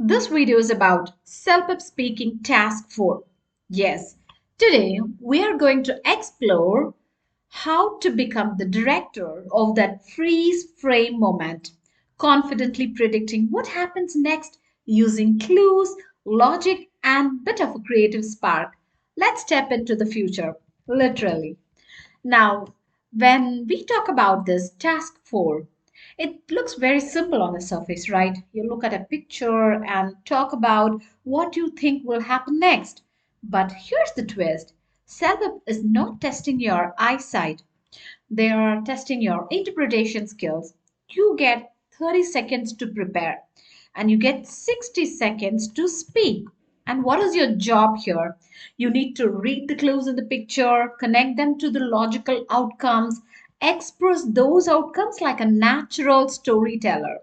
This video is about CELPIP Speaking Task 4. Yes, today we are going to explore how to become the director of that freeze frame moment, confidently predicting what happens next using clues, logic, and bit of a creative spark. Let's step into the future, literally. Now, when we talk about this task 4, it looks very simple on the surface, right? You look at a picture and talk about what you think will happen next. But here's the twist. Self is not testing your eyesight. They are testing your interpretation skills. You get 30 seconds to prepare and you get 60 seconds to speak. And what is your job here? You need to read the clues in the picture, connect them to the logical outcomes, express those outcomes like a natural storyteller.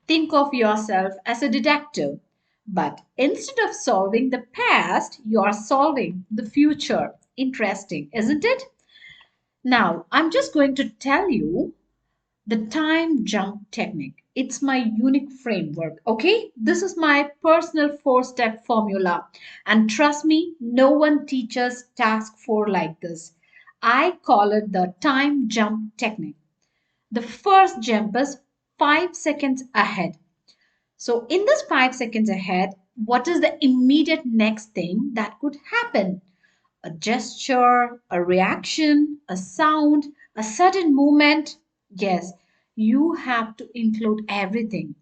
Think of yourself as a detective. But instead of solving the past, you are solving the future. Interesting, isn't it? Now, I'm just going to tell you the time jump technique. It's my unique framework, okay? This is my personal four-step formula. And trust me, no one teaches task 4 like this. I call it the time jump technique. The first jump is 5 seconds ahead. So, in this 5 seconds ahead, what is the immediate next thing that could happen? A gesture, a reaction, a sound, a sudden movement. Yes, you have to include everything.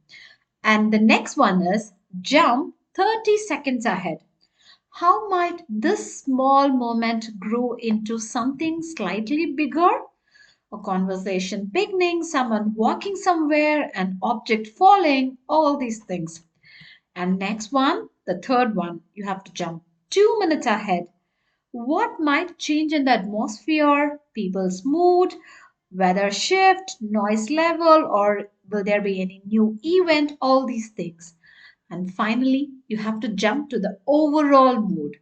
And the next one is jump 30 seconds ahead. How might this small moment grow into something slightly bigger? A conversation beginning, someone walking somewhere, an object falling, all these things. And next one, the third one, you have to jump 2 minutes ahead. What might change in the atmosphere, people's mood, weather shift, noise level, or will there be any new event? All these things. And finally, you have to jump to the overall mood.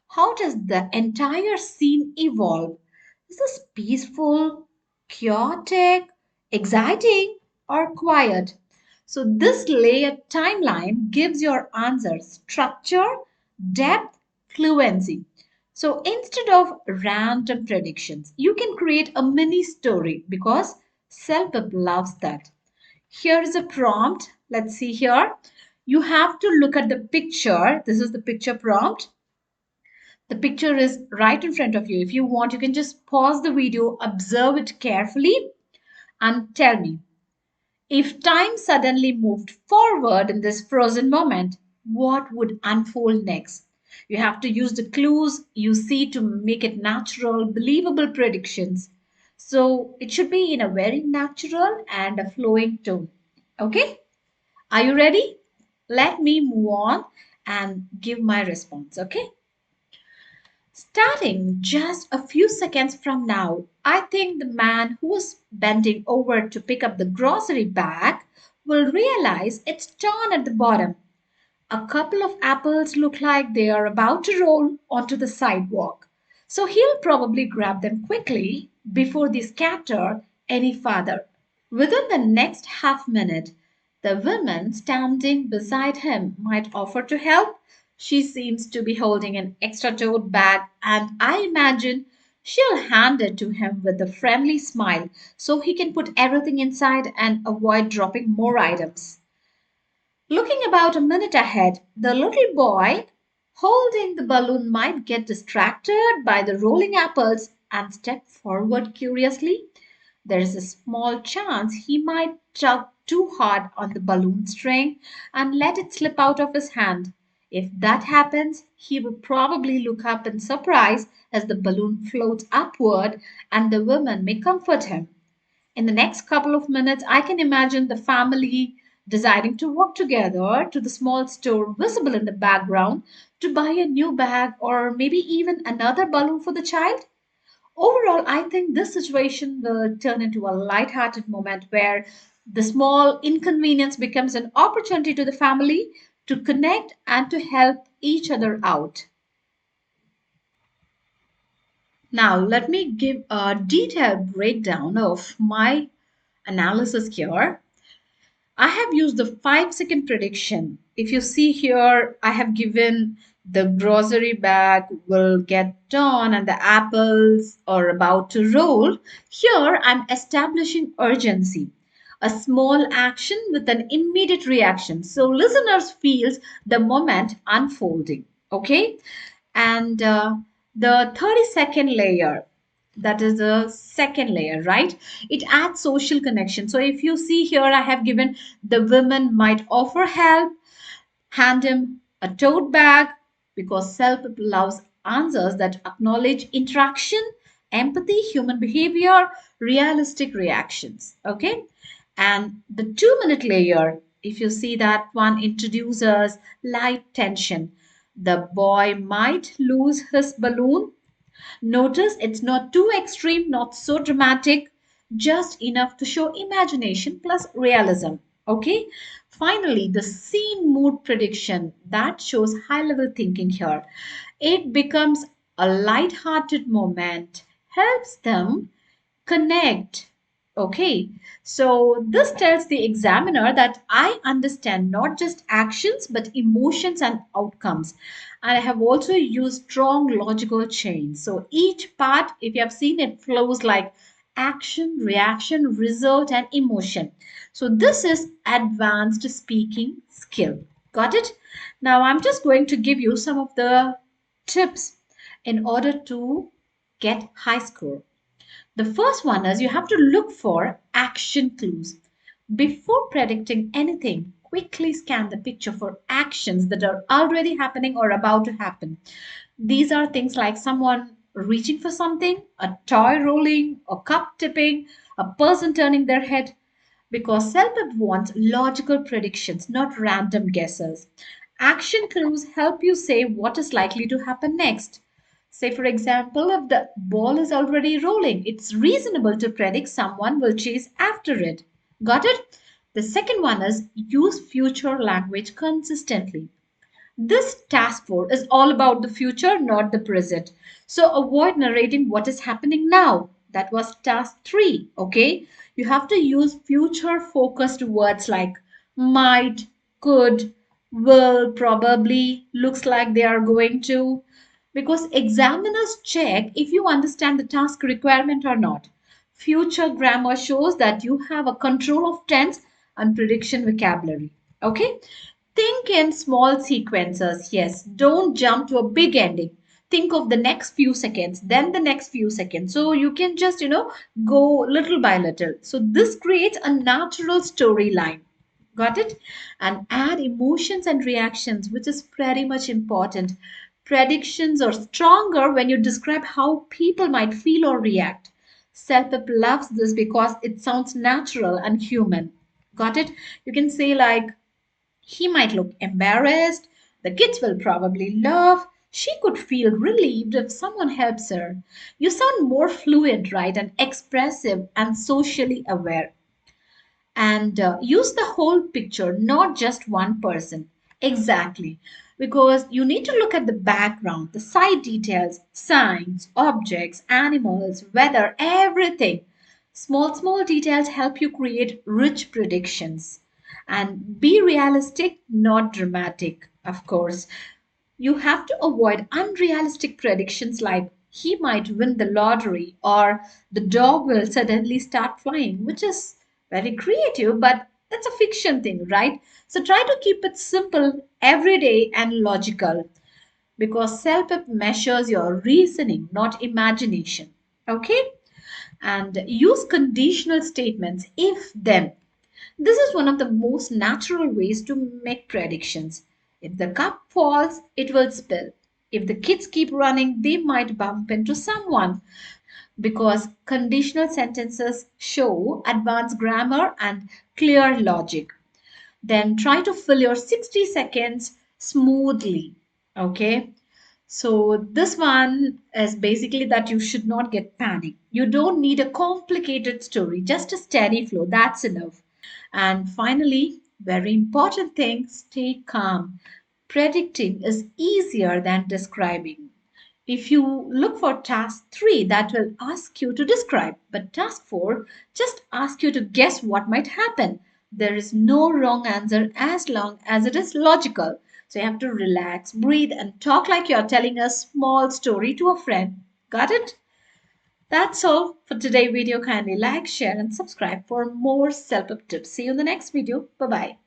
How does the entire scene evolve? Is this peaceful, chaotic, exciting, or quiet? So, this layered timeline gives your answers structure, depth, fluency. So, instead of random predictions, you can create a mini story because self loves that. Here is a prompt. Let's see here. You have to look at the picture. This is the picture prompt. The picture is right in front of you. If you want, you can just pause the video, observe it carefully, and tell me if time suddenly moved forward in this frozen moment, what would unfold next? You have to use the clues you see to make it natural, believable predictions. So it should be in a very natural and a flowing tone. Okay? Are you ready? Let me move on and give my response. Okay? Starting just a few seconds from now, I think the man who was bending over to pick up the grocery bag will realize it's torn at the bottom. A couple of apples look like they are about to roll onto the sidewalk. So he'll probably grab them quickly before they scatter any farther. Within the next half minute, the woman standing beside him might offer to help. She seems to be holding an extra tote bag, and I imagine she'll hand it to him with a friendly smile so he can put everything inside and avoid dropping more items. Looking about a minute ahead, the little boy holding the balloon might get distracted by the rolling apples and step forward curiously. There is a small chance he might tug too hard on the balloon string and let it slip out of his hand. If that happens, he will probably look up in surprise as the balloon floats upward and the woman may comfort him. In the next couple of minutes, I can imagine the family deciding to walk together to the small store visible in the background to buy a new bag or maybe even another balloon for the child. Overall, I think this situation will turn into a light-hearted moment where the small inconvenience becomes an opportunity to the family to connect and to help each other out. Now, let me give a detailed breakdown of my analysis here. I have used the 5-second prediction. If you see here, I have given the grocery bag will get torn and the apples are about to roll. Here, I'm establishing urgency, a small action with an immediate reaction. So listeners feels the moment unfolding. Okay, and the 30-second layer, that is the second layer, right? It adds social connection. So if you see here, I have given the women might offer help, hand him a tote bag, because self loves answers that acknowledge interaction, empathy, human behavior, realistic reactions. Okay, and the 2-minute layer, if you see that one, introduces light tension. The boy might lose his balloon. Notice it's not too extreme, not so dramatic, just enough to show imagination plus realism. Okay? Finally, the scene mood prediction that shows high level thinking here. It becomes a light-hearted moment, helps them connect. Okay, so this tells the examiner that I understand not just actions but emotions and outcomes. And I have also used strong logical chains. So each part, if you have seen it, flows like action, reaction, result, and emotion. So this is advanced speaking skill. Got it? Now I'm just going to give you some of the tips in order to get high score. The first one is you have to look for action clues. Before predicting anything, quickly scan the picture for actions that are already happening or about to happen. These are things like someone reaching for something, a toy rolling, a cup tipping, a person turning their head, because self-help wants logical predictions, not random guesses. Action clues help you say what is likely to happen next. Say, for example, if the ball is already rolling, it's reasonable to predict someone will chase after it. Got it? The second one is use future language consistently. This task force is all about the future, not the present. So avoid narrating what is happening now. That was task 3, okay? You have to use future focused words like might, could, will, probably, looks like they are going to, because examiners check if you understand the task requirement or not. Future grammar shows that you have a control of tense and prediction vocabulary. Okay? Think in small sequences. Yes, don't jump to a big ending. Think of the next few seconds, then the next few seconds. So you can just, go little by little. So this creates a natural storyline. Got it? And add emotions and reactions, which is pretty much important. Predictions are stronger when you describe how people might feel or react. Self-help loves this because it sounds natural and human. Got it? You can say like, he might look embarrassed. The kids will probably laugh. She could feel relieved if someone helps her. You sound more fluent, right? And expressive and socially aware. And use the whole picture, not just one person. Exactly. Because you need to look at the background, the side details, signs, objects, animals, weather, everything. Small details help you create rich predictions. And be realistic, not dramatic, of course. You have to avoid unrealistic predictions like he might win the lottery or the dog will suddenly start flying, which is very creative, but that's a fiction thing, right? So try to keep it simple, everyday, and logical, because self help measures your reasoning, not imagination. Okay? And use conditional statements if then. This is one of the most natural ways to make predictions. If the cup falls, it will spill. If the kids keep running, they might bump into someone, because conditional sentences show advanced grammar and clear logic. Then try to fill your 60 seconds smoothly. Okay. So this one is basically that you should not get panicked. You don't need a complicated story, just a steady flow. That's enough. And finally, very important thing, stay calm. Predicting is easier than describing. If you look for task 3, that will ask you to describe, but task 4 just ask you to guess what might happen. There is no wrong answer as long as it is logical. So you have to relax, breathe, and talk like you're telling a small story to a friend. Got it? That's all for today's video. Kindly like, share, and subscribe for more self-help tips. See you in the next video. Bye bye.